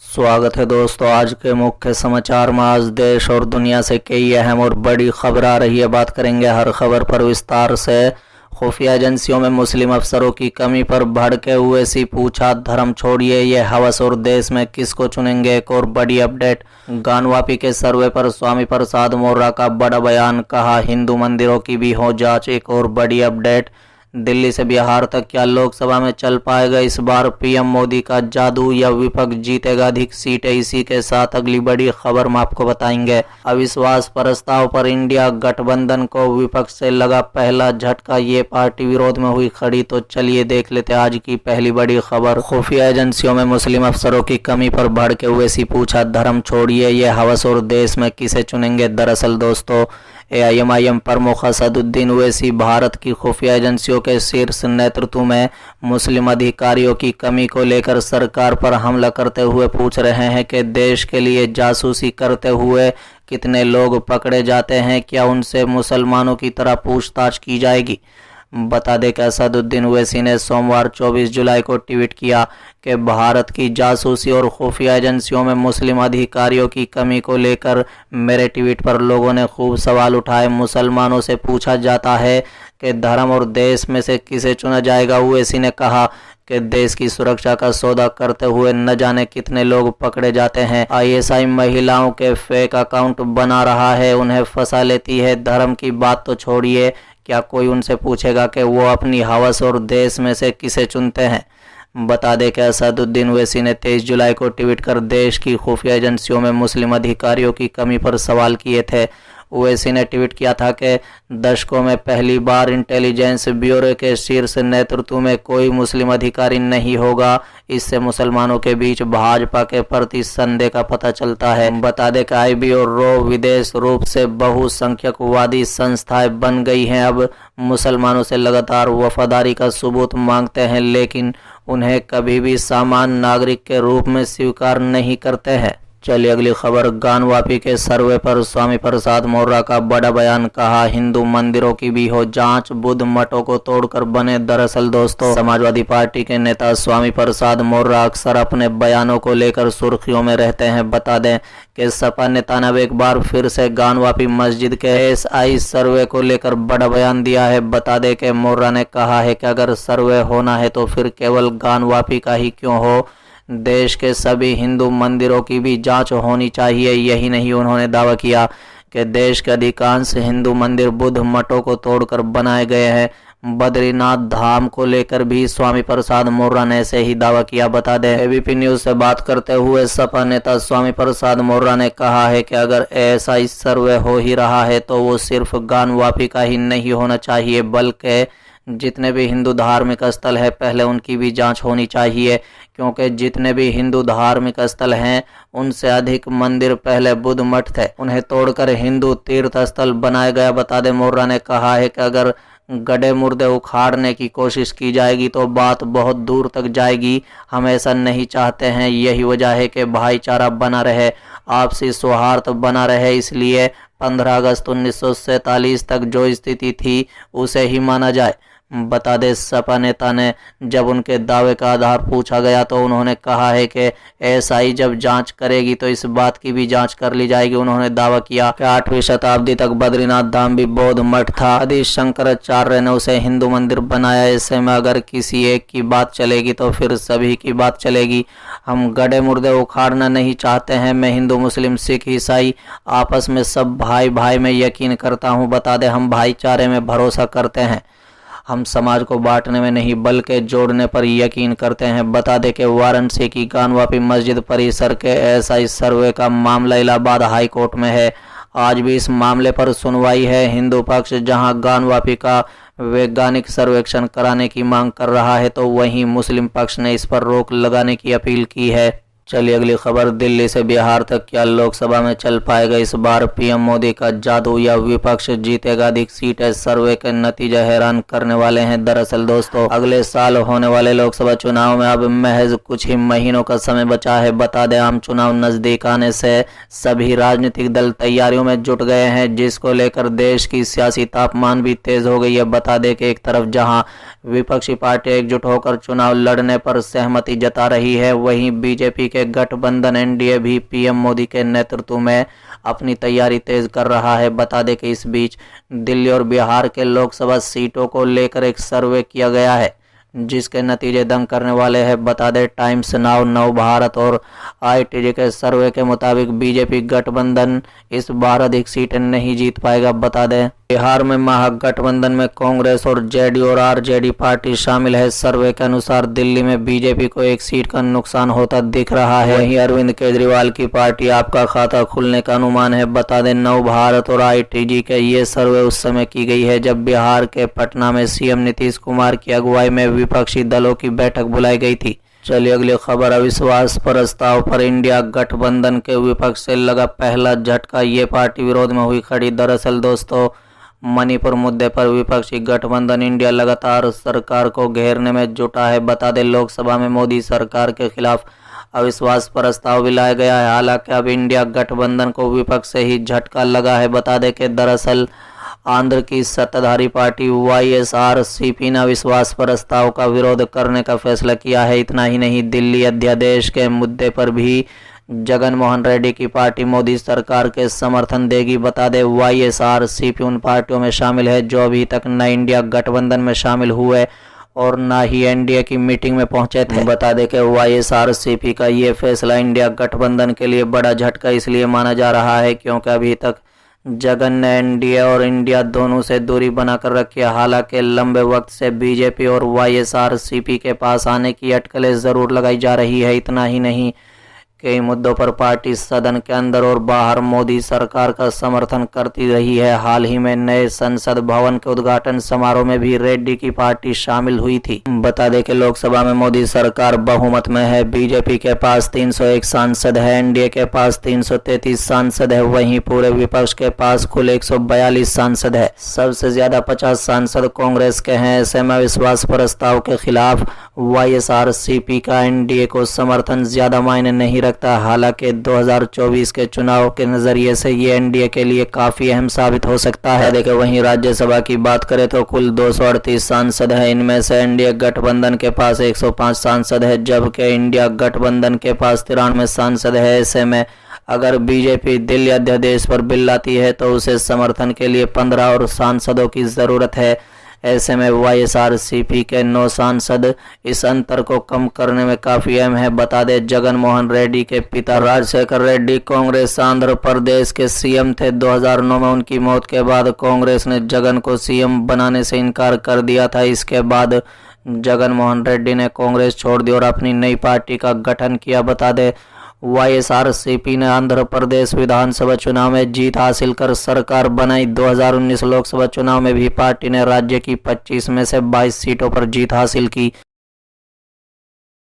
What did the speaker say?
स्वागत है दोस्तों। आज के मुख्य समाचार में आज देश और दुनिया से कई अहम और बड़ी खबर आ रही है। बात करेंगे हर खबर पर विस्तार से। खुफिया एजेंसियों में मुस्लिम अफसरों की कमी पर भड़के हुए सी पूछा, धर्म छोड़िए ये हवस और देश में किसको चुनेंगे। एक और बड़ी अपडेट, गानवापी के सर्वे पर स्वामी प्रसाद मौर्य का बड़ा बयान, कहा हिंदू मंदिरों की भी हो जांच। एक और बड़ी अपडेट, दिल्ली से बिहार तक क्या लोकसभा में चल पाएगा इस बार पीएम मोदी का जादू, या विपक्ष जीतेगा अधिक सीटें। इसी के साथ अगली बड़ी खबर हम आपको बताएंगे। अविश्वास प्रस्ताव पर इंडिया गठबंधन को विपक्ष से लगा पहला झटका, ये पार्टी विरोध में हुई खड़ी। तो चलिए देख लेते हैं आज की पहली बड़ी खबर। खुफिया एजेंसियों में मुस्लिम अफसरों की कमी पर भड़के हुए सी पूछा, धर्म छोड़िए ये हवस और देश में किसे चुनेंगे। दरअसल दोस्तों, एआईएमआईएम प्रमुख असदुद्दीन ओवैसी भारत की खुफिया एजेंसियों के शीर्ष नेतृत्व में मुस्लिम अधिकारियों की कमी को लेकर सरकार पर हमला करते हुए पूछ रहे हैं कि देश के लिए जासूसी करते हुए कितने लोग पकड़े जाते हैं, क्या उनसे मुसलमानों की तरह पूछताछ की जाएगी। बता दें कि असदुद्दीन ओवैसी ने सोमवार 24 जुलाई को ट्वीट किया कि भारत की जासूसी और खुफिया एजेंसियों में मुस्लिम अधिकारियों की कमी को लेकर मेरे ट्वीट पर लोगों ने खूब सवाल उठाए। मुसलमानों से पूछा जाता है कि धर्म और देश में से किसे चुना जाएगा। ओवैसी ने कहा कि देश की सुरक्षा का सौदा करते हुए न जाने कितने लोग पकड़े जाते हैं। आईएसआई महिलाओं के फेक अकाउंट बना रहा है, उन्हें फंसा लेती है। धर्म की बात तो छोड़िए, क्या कोई उनसे पूछेगा कि वो अपनी हवस और देश में से किसे चुनते हैं। बता दें कि असदुद्दीन ओवैसी ने 23 जुलाई को ट्वीट कर देश की खुफिया एजेंसियों में मुस्लिम अधिकारियों की कमी पर सवाल किए थे। ओवैसी ने ट्वीट किया था कि दशकों में पहली बार इंटेलिजेंस ब्यूरो के शीर्ष नेतृत्व में कोई मुस्लिम अधिकारी नहीं होगा। इससे मुसलमानों के बीच भाजपा के प्रति संदेह का पता चलता है। बता दें कि आईबी और रो विदेश रूप से बहुसंख्यकवादी संस्थाएं बन गई हैं। अब मुसलमानों से लगातार वफादारी का सबूत मांगते हैं, लेकिन उन्हें कभी भी सामान्य नागरिक के रूप में स्वीकार नहीं करते हैं। चलिए अगली खबर, गानवापी के सर्वे पर स्वामी प्रसाद मौर्य का बड़ा बयान, कहा हिंदू मंदिरों की भी हो जांच, बुद्ध मठों को तोड़कर बने। दरअसल दोस्तों, समाजवादी पार्टी के नेता स्वामी प्रसाद मौर्य अक्सर अपने बयानों को लेकर सुर्खियों में रहते हैं। बता दें कि सपा नेता ने एक बार फिर से गानवापी मस्जिद के एसआई सर्वे को लेकर बड़ा बयान दिया है। बता दें कि मौर्य ने कहा है कि अगर सर्वे होना है तो फिर केवल गानवापी का ही क्यों हो, देश के सभी हिंदू मंदिरों की भी जांच होनी चाहिए। यही नहीं, उन्होंने दावा किया कि देश के अधिकांश हिंदू मंदिर बुद्ध मठों को तोड़कर बनाए गए हैं। बद्रीनाथ धाम को लेकर भी स्वामी प्रसाद मौर्य ने ऐसे ही दावा किया। बता दें, एबीपी न्यूज से बात करते हुए सपा नेता स्वामी प्रसाद मौर्य ने कहा है कि अगर ऐसा ही सर्वे हो ही रहा है तो वो सिर्फ गानवापी का ही नहीं होना चाहिए, बल्कि जितने भी हिंदू धार्मिक स्थल है पहले उनकी भी जांच होनी चाहिए, क्योंकि जितने भी हिंदू धार्मिक स्थल हैं उनसे अधिक मंदिर पहले बुद्ध मठ थे, उन्हें तोड़कर हिंदू तीर्थ स्थल बनाया गया। बता दें, मौर्य ने कहा है कि अगर गड्ढे मुर्दे उखाड़ने की कोशिश की जाएगी तो बात बहुत दूर तक जाएगी। हम ऐसा नहीं चाहते हैं। यही वजह है कि भाईचारा बना रहे, आपसी सौहार्द बना रहे। इसलिए 15 अगस्त 1947 तक जो स्थिति थी उसे ही माना जाए। बता दें, सपा नेता ने जब उनके दावे का आधार पूछा गया तो उन्होंने कहा है कि एसआई जब जांच करेगी तो इस बात की भी जांच कर ली जाएगी। उन्होंने दावा किया कि 8वीं शताब्दी तक बद्रीनाथ धाम भी बौद्ध मठ था, आदि शंकराचार्य ने उसे हिंदू मंदिर बनाया। ऐसे में अगर किसी एक की बात चलेगी तो फिर सभी की बात चलेगी। हम गड्ढे मुर्दे उखाड़ना नहीं चाहते हैं। मैं हिंदू मुस्लिम सिख ईसाई आपस में सब भाई भाई में यकीन करता हूँ। बता दें, हम भाईचारे में भरोसा करते हैं। हम समाज को बांटने में नहीं बल्कि जोड़ने पर यकीन करते हैं। बता दें कि वाराणसी की गानवापी मस्जिद परिसर के एसआई सर्वे का मामला इलाहाबाद हाई कोर्ट में है। आज भी इस मामले पर सुनवाई है। हिंदू पक्ष जहां गानवापी का वैज्ञानिक सर्वेक्षण कराने की मांग कर रहा है तो वहीं मुस्लिम पक्ष ने इस पर रोक लगाने की अपील की है। चलिए अगली खबर, दिल्ली से बिहार तक क्या लोकसभा में चल पाएगा इस बार पीएम मोदी का जादू, या विपक्ष जीतेगा अधिक सीटें। सर्वे के नतीजे हैरान करने वाले हैं। दरअसल दोस्तों, अगले साल होने वाले लोकसभा चुनाव में अब महज कुछ ही महीनों का समय बचा है। बता दें, आम चुनाव नजदीक आने से सभी राजनीतिक दल तैयारियों में जुट गए हैं, जिसको लेकर देश की सियासी तापमान भी तेज हो गई है। बता दें कि एक तरफ जहां विपक्षी पार्टी एकजुट होकर चुनाव लड़ने पर सहमति जता रही है, वहीं बीजेपी के के गठबंधन एनडीए भी पीएम मोदी के नेतृत्व में अपनी तैयारी तेज कर रहा है। बता दें कि इस बीच दिल्ली और बिहार के लोकसभा सीटों को लेकर एक सर्वे किया गया है, जिसके नतीजे दंग करने वाले हैं। बता दें टाइम्स नाउ, नव भारत और आईटीजी के सर्वे के मुताबिक बीजेपी गठबंधन इस बार अधिक सीटें नहीं जीत पाएगा। बता दें बिहार में महागठबंधन में कांग्रेस और जेडीयू और आरजेडी पार्टी शामिल है। सर्वे के अनुसार दिल्ली में बीजेपी को एक सीट का नुकसान होता दिख रहा है। वहीं अरविंद केजरीवाल की पार्टी आपका खाता खुलने का अनुमान है। बता दें नव भारत और आईटीजी के ये सर्वे उस समय की गई है जब बिहार के पटना में सीएम नीतीश कुमार की अगुवाई में विपक्षी दलों की बैठक बुलाई गई थी। चलिए अगली खबर, अविश्वास प्रस्ताव पर इंडिया गठबंधन के विपक्ष से लगा पहला झटका। ये पार्टी विरोध में हुई खड़ी। दरअसल दोस्तों, मणिपुर मुद्दे पर विपक्षी गठबंधन इंडिया लगातार सरकार को घेरने में जुटा है। बता दें लोकसभा में मोदी सरकार के खिलाफ अविश्वास प्रस्ताव भी लाया गया है। हालांकि अब इंडिया गठबंधन को विपक्ष से ही झटका लगा है। बता दें कि दरअसल आंध्र की सत्ताधारी पार्टी वाईएसआरसीपी ने अविश्वास प्रस्ताव का विरोध करने का फैसला किया है। इतना ही नहीं, दिल्ली अध्यादेश के मुद्दे पर भी जगन मोहन रेड्डी की पार्टी मोदी सरकार के समर्थन देगी। बता दें वाईएसआरसीपी उन पार्टियों में शामिल है जो अभी तक न इंडिया गठबंधन में शामिल हुए और न ही एनडीए की मीटिंग में पहुंचे थे। बता दें कि वाईएसआरसीपी का ये फैसला इंडिया गठबंधन के लिए बड़ा झटका इसलिए माना जा रहा है क्योंकि अभी तक जगन ने एनडीए और इंडिया दोनों से दूरी बनाकर रखी है। हालांकि लंबे वक्त से बीजेपी और वाईएसआरसीपी के पास आने की अटकलें जरूर लगाई जा रही है। इतना ही नहीं, कई मुद्दों पर पार्टी सदन के अंदर और बाहर मोदी सरकार का समर्थन करती रही है। हाल ही में नए संसद भवन के उद्घाटन समारोह में भी रेड्डी की पार्टी शामिल हुई थी। बता दें कि लोकसभा में मोदी सरकार बहुमत में है। बीजेपी के पास 301 सांसद है, एनडीए के पास 333 सांसद है, वहीं पूरे विपक्ष के पास कुल 142 सांसद है। सबसे ज्यादा 50 सांसद कांग्रेस के हैं। ऐसे में अविश्वास प्रस्ताव के खिलाफ वाईएसआरसीपी का एनडीए को समर्थन ज्यादा मायने नहीं रखता। हालांकि 2024 के चुनाव के नजरिए से ये एनडीए के लिए काफी अहम साबित हो सकता है। देखिए वहीं राज्यसभा की बात करें तो कुल 238 सांसद है। इनमें से एनडीए गठबंधन के पास 105 सांसद है, जबकि इंडिया गठबंधन के पास 93 सांसद है। ऐसे में अगर बीजेपी दिल्ली अध्यादेश पर बिल लाती है तो उसे समर्थन के लिए 15 और सांसदों की जरूरत है। ऐसे में वाईएसआरसीपी के 9 सांसद इस अंतर को कम करने में काफी अहम है। बता दें जगन मोहन रेड्डी के पिता राजशेखर रेड्डी कांग्रेस आंध्र प्रदेश के सीएम थे। 2009 में उनकी मौत के बाद कांग्रेस ने जगन को सीएम बनाने से इनकार कर दिया था। इसके बाद जगन मोहन रेड्डी ने कांग्रेस छोड़ दी और अपनी नई पार्टी का गठन किया। बता दें वाईएसआरसीपी ने आंध्र प्रदेश विधानसभा चुनाव में जीत हासिल कर सरकार बनाई। 2019 लोकसभा चुनाव में भी पार्टी ने राज्य की 25 में से 22 सीटों पर जीत हासिल की।